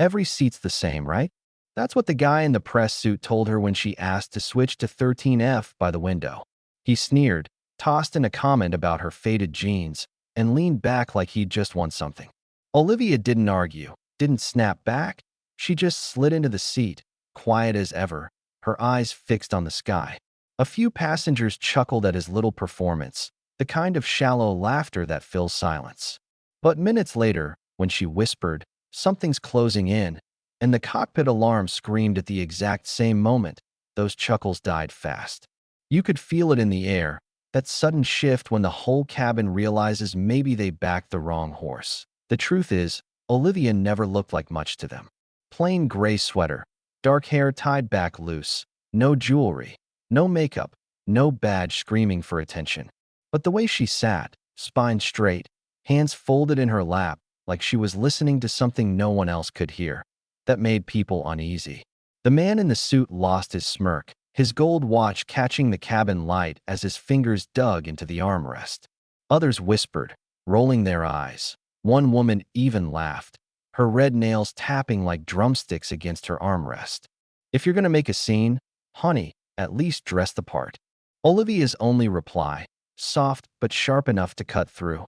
Every seat's the same, right? That's what the guy in the press suit told her when she asked to switch to 13F by the window. He sneered, tossed in a comment about her faded jeans, and leaned back like he'd just won something. Olivia didn't argue, didn't snap back. She just slid into the seat, quiet as ever, her eyes fixed on the sky. A few passengers chuckled at his little performance, the kind of shallow laughter that fills silence. But minutes later, when she whispered, "Something's closing in," and the cockpit alarm screamed at the exact same moment, those chuckles died fast. You could feel it in the air, that sudden shift when the whole cabin realizes maybe they backed the wrong horse. The truth is, Olivia never looked like much to them. Plain gray sweater, dark hair tied back loose, no jewelry, no makeup, no badge screaming for attention. But the way she sat, spine straight, hands folded in her lap, like she was listening to something no one else could hear, that made people uneasy. The man in the suit lost his smirk, his gold watch catching the cabin light as his fingers dug into the armrest. Others whispered, rolling their eyes. One woman even laughed, her red nails tapping like drumsticks against her armrest. "If you're going to make a scene, honey, at least dress the part." Olivia's only reply, soft but sharp enough to cut through.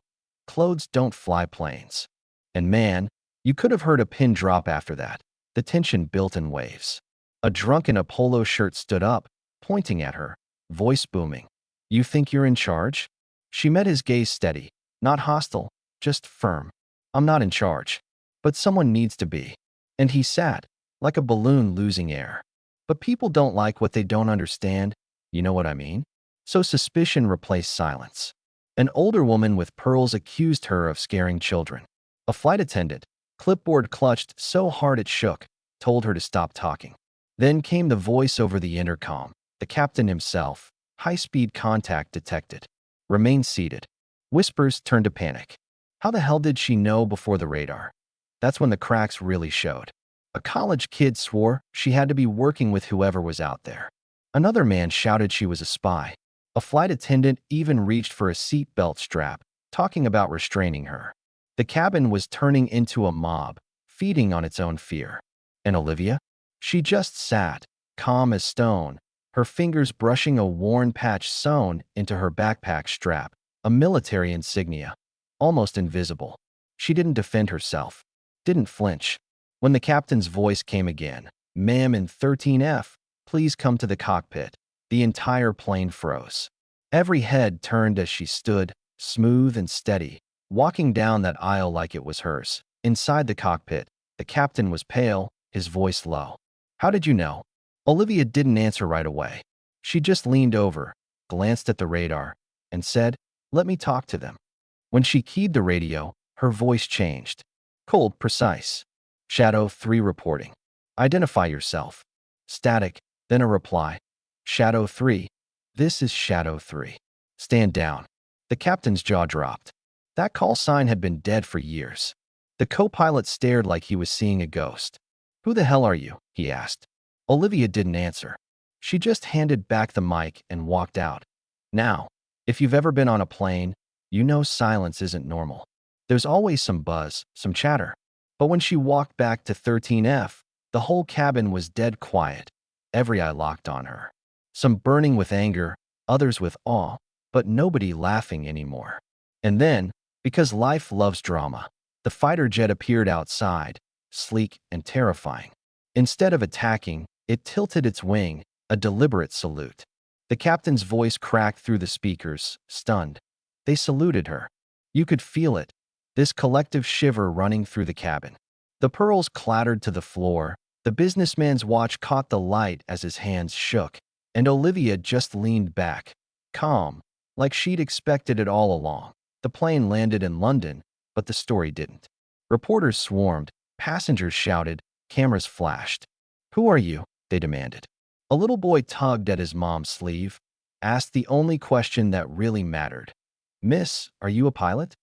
"Clothes don't fly planes." And man, you could have heard a pin drop after that. The tension built in waves. A drunk in a polo shirt stood up, pointing at her, voice booming. "You think you're in charge?" She met his gaze steady, not hostile, just firm. "I'm not in charge. But someone needs to be." And he sat, like a balloon losing air. But people don't like what they don't understand, you know what I mean? So suspicion replaced silence. An older woman with pearls accused her of scaring children. A flight attendant, clipboard clutched so hard it shook, told her to stop talking. Then came the voice over the intercom, the captain himself, high-speed contact detected. "Remain seated." Whispers turned to panic. How the hell did she know before the radar? That's when the cracks really showed. A college kid swore she had to be working with whoever was out there. Another man shouted she was a spy. A flight attendant even reached for a seatbelt strap, talking about restraining her. The cabin was turning into a mob, feeding on its own fear. And Olivia? She just sat, calm as stone, her fingers brushing a worn patch sewn into her backpack strap, a military insignia, almost invisible. She didn't defend herself, didn't flinch. When the captain's voice came again, "Ma'am in 13F, please come to the cockpit," the entire plane froze. Every head turned as she stood, smooth and steady, walking down that aisle like it was hers. Inside the cockpit, the captain was pale, his voice low. "How did you know?" Olivia didn't answer right away. She just leaned over, glanced at the radar, and said, "Let me talk to them." When she keyed the radio, her voice changed. Cold, precise. "Shadow 3 reporting. Identify yourself." Static, then a reply. "Shadow 3. This is Shadow 3. Stand down." The captain's jaw dropped. That call sign had been dead for years. The co-pilot stared like he was seeing a ghost. "Who the hell are you?" he asked. Olivia didn't answer. She just handed back the mic and walked out. Now, if you've ever been on a plane, you know silence isn't normal. There's always some buzz, some chatter. But when she walked back to 13F, the whole cabin was dead quiet, every eye locked on her. Some burning with anger, others with awe, but nobody laughing anymore. And then, because life loves drama, the fighter jet appeared outside, sleek and terrifying. Instead of attacking, it tilted its wing, a deliberate salute. The captain's voice cracked through the speakers, stunned. They saluted her. You could feel it, this collective shiver running through the cabin. The pearls clattered to the floor, the businessman's watch caught the light as his hands shook, and Olivia just leaned back, calm, like she'd expected it all along. The plane landed in London, but the story didn't. Reporters swarmed, passengers shouted, cameras flashed. "Who are you?" they demanded. A little boy tugged at his mom's sleeve, asked the only question that really mattered. "Miss, are you a pilot?"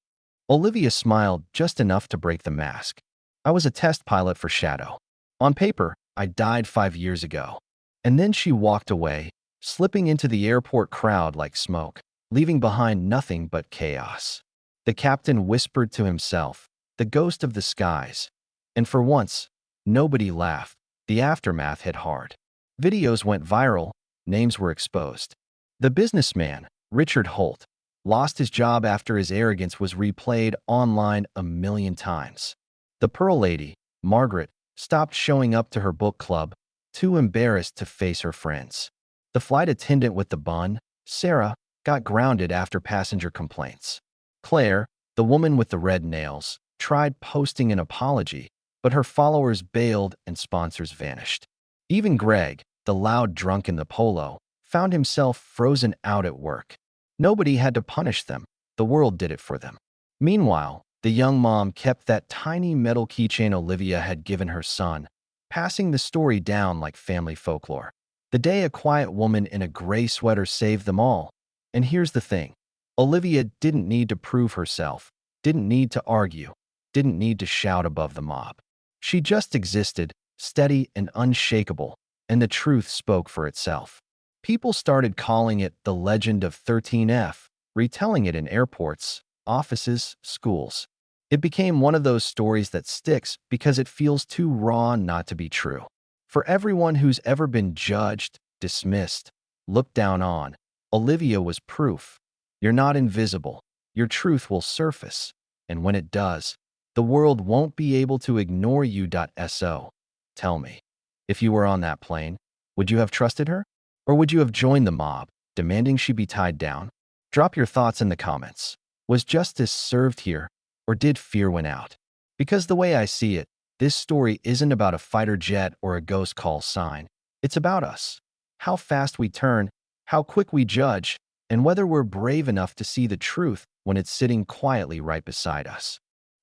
Olivia smiled just enough to break the mask. "I was a test pilot for Shadow. On paper, I died 5 years ago." And then she walked away, slipping into the airport crowd like smoke, leaving behind nothing but chaos. The captain whispered to himself, the ghost of the skies. And for once, Nobody laughed. The aftermath hit hard. Videos went viral, names were exposed. The businessman, Richard Holt, lost his job after his arrogance was replayed online a million times. The Pearl Lady, Margaret, stopped showing up to her book club, too embarrassed to face her friends. The flight attendant with the bun, Sarah, got grounded after passenger complaints. Claire, the woman with the red nails, tried posting an apology, but her followers bailed and sponsors vanished. Even Greg, the loud drunk in the polo, found himself frozen out at work. Nobody had to punish them. The world did it for them. Meanwhile, the young mom kept that tiny metal keychain Olivia had given her son, passing the story down like family folklore. The day a quiet woman in a gray sweater saved them all. And here's the thing. Olivia didn't need to prove herself, didn't need to argue, didn't need to shout above the mob. She just existed, steady and unshakable, and the truth spoke for itself. People started calling it the legend of 13F, retelling it in airports, offices, schools. It became one of those stories that sticks because it feels too raw not to be true. For everyone who's ever been judged, dismissed, looked down on, Olivia was proof. You're not invisible. Your truth will surface. And when it does, the world won't be able to ignore you. So, tell me, if you were on that plane, would you have trusted her? Or would you have joined the mob, demanding she be tied down? Drop your thoughts in the comments. Was justice served here, or did fear win out? Because the way I see it, this story isn't about a fighter jet or a ghost call sign. It's about us. How fast we turn, how quick we judge, and whether we're brave enough to see the truth when it's sitting quietly right beside us.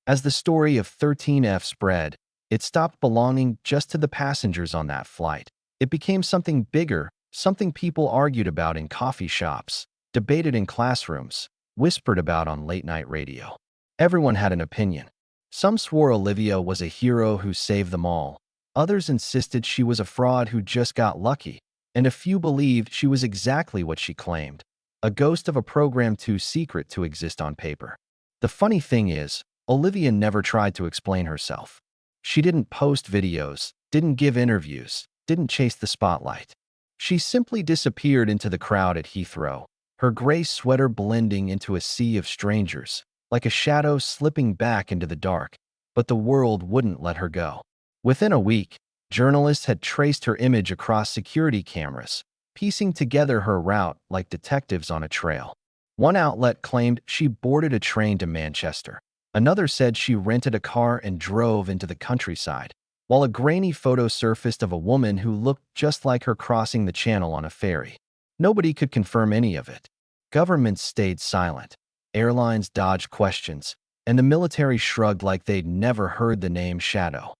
As the story of 13F spread, it stopped belonging just to the passengers on that flight. It became something bigger, something people argued about in coffee shops, debated in classrooms, whispered about on late-night radio. Everyone had an opinion. Some swore Olivia was a hero who saved them all. Others insisted she was a fraud who just got lucky. And a few believed she was exactly what she claimed, a ghost of a program too secret to exist on paper. The funny thing is, Olivia never tried to explain herself. She didn't post videos, didn't give interviews, didn't chase the spotlight. She simply disappeared into the crowd at Heathrow, her gray sweater blending into a sea of strangers, like a shadow slipping back into the dark, but the world wouldn't let her go. Within a week, journalists had traced her image across security cameras, piecing together her route like detectives on a trail. One outlet claimed she boarded a train to Manchester. Another said she rented a car and drove into the countryside, while a grainy photo surfaced of a woman who looked just like her crossing the channel on a ferry. Nobody could confirm any of it. Governments stayed silent. Airlines dodged questions, and the military shrugged like they'd never heard the name Shadow.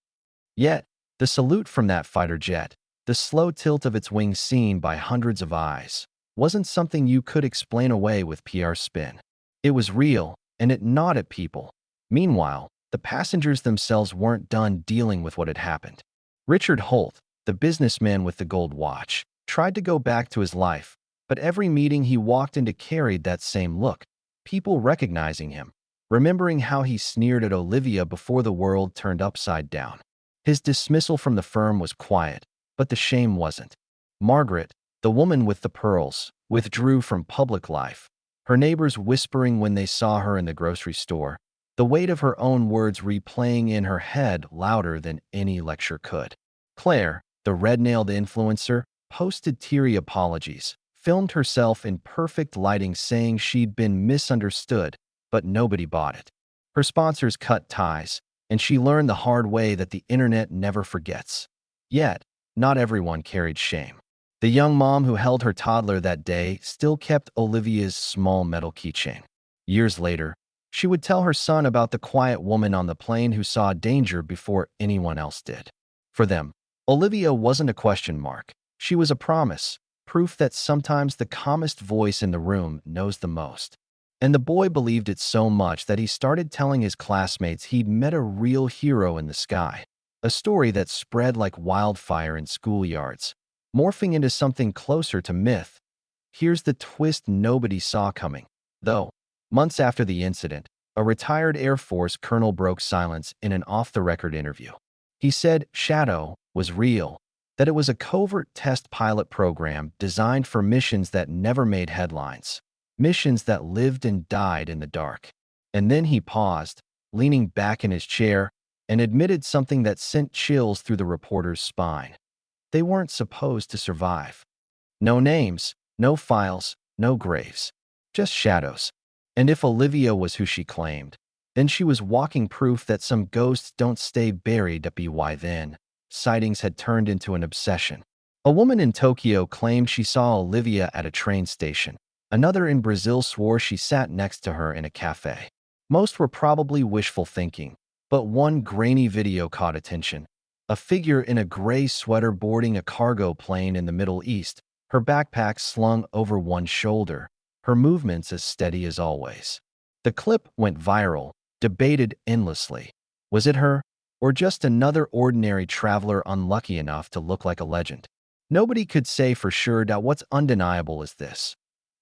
Yet, the salute from that fighter jet, the slow tilt of its wings seen by hundreds of eyes, wasn't something you could explain away with PR spin. It was real, and it gnawed at people. Meanwhile, the passengers themselves weren't done dealing with what had happened. Richard Holt, the businessman with the gold watch, tried to go back to his life, but every meeting he walked into carried that same look, people recognizing him, remembering how he sneered at Olivia before the world turned upside down. His dismissal from the firm was quiet, but the shame wasn't. Margaret, the woman with the pearls, withdrew from public life, her neighbors whispering when they saw her in the grocery store, the weight of her own words replaying in her head louder than any lecture could. Claire, the red-nailed influencer, posted teary apologies, filmed herself in perfect lighting saying she'd been misunderstood, but nobody bought it. Her sponsors cut ties, and she learned the hard way that the internet never forgets. Yet, not everyone carried shame. The young mom who held her toddler that day still kept Olivia's small metal keychain. Years later, she would tell her son about the quiet woman on the plane who saw danger before anyone else did. For them, Olivia wasn't a question mark. She was a promise, proof that sometimes the calmest voice in the room knows the most. And the boy believed it so much that he started telling his classmates he'd met a real hero in the sky, a story that spread like wildfire in schoolyards, morphing into something closer to myth. Here's the twist nobody saw coming, though. Months after the incident, a retired Air Force colonel broke silence in an off-the-record interview. He said Shadow was real, that it was a covert test pilot program designed for missions that never made headlines, missions that lived and died in the dark. And then he paused, leaning back in his chair, and admitted something that sent chills through the reporter's spine. They weren't supposed to survive. No names, no files, no graves. Just shadows. And if Olivia was who she claimed, then she was walking proof that some ghosts don't stay buried. Why then? Sightings had turned into an obsession. A woman in Tokyo claimed she saw Olivia at a train station. Another in Brazil swore she sat next to her in a cafe. Most were probably wishful thinking, but one grainy video caught attention. A figure in a gray sweater boarding a cargo plane in the Middle East, her backpack slung over one shoulder, her movements as steady as always. The clip went viral, debated endlessly. Was it her, or just another ordinary traveler unlucky enough to look like a legend? Nobody could say for sure. What's undeniable is this.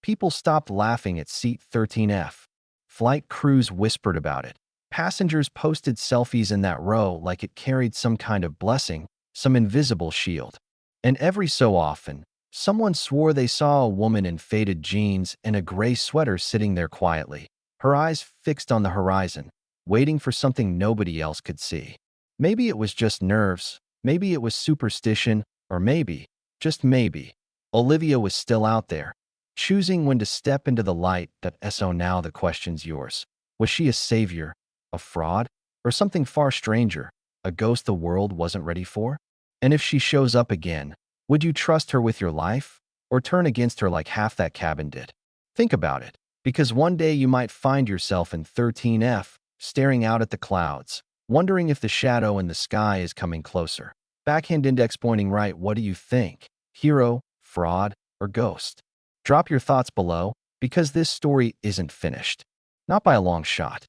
People stopped laughing at seat 13F. Flight crews whispered about it. Passengers posted selfies in that row like it carried some kind of blessing, some invisible shield. And every so often, someone swore they saw a woman in faded jeans and a gray sweater sitting there quietly, her eyes fixed on the horizon, waiting for something nobody else could see. Maybe it was just nerves, maybe it was superstition, or maybe, just maybe, Olivia was still out there, choosing when to step into the light. So now the question's yours. Was she a savior, a fraud, or something far stranger, a ghost the world wasn't ready for? And if she shows up again, would you trust her with your life, or turn against her like half that cabin did? Think about it, because one day you might find yourself in 13F, staring out at the clouds, wondering if the shadow in the sky is coming closer. Backhand index pointing right. What do you think? Hero, fraud, or ghost? Drop your thoughts below, because this story isn't finished. Not by a long shot.